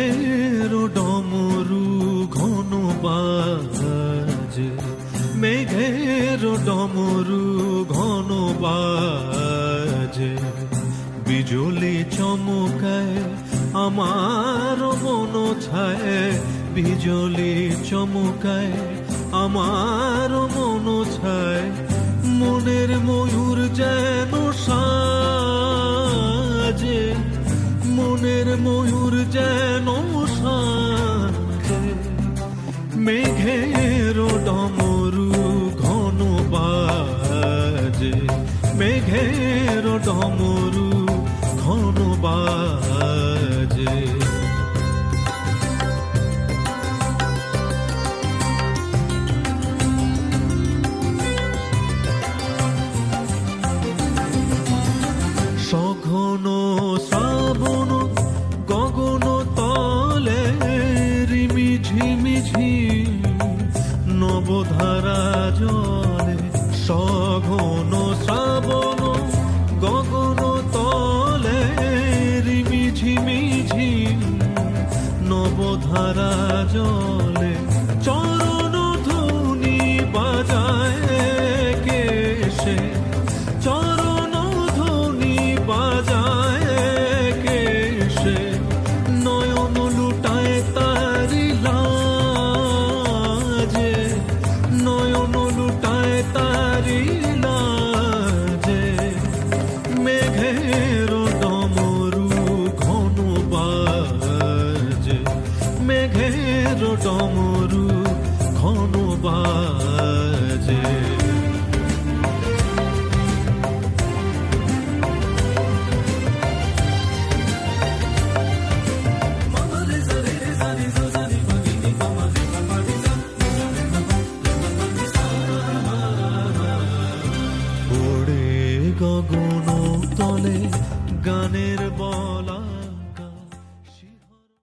মেঘের ডমরু ঘন বাজে, মেঘের ডমরু ঘন বাজে, বিজলি চমকায় আমার মন ছায়, বিজলি চমকায় আমার মন ছায়, মনের ময়ূর যেন সাজে, মনের ময়ূর যেন সাজে, মেঘের ডমরু ঘন বাজে, মেঘের ডমরু ঘন বাজে। সঘন শ্রাবণ গগন তলে রিমি ঝিমিঝি নবধারা জলে, সঘন শ্রাবণ গগন তলে রিমি ঝিমিঝি নবধারা জলে, চরণ ধ্বনি বাজায় কেশে, চরণ ধ্বনি বাজায় কেশে, নয়ন লুটায় তারি লাজে, নয়ন লুটায় তারি লাজে, মেঘের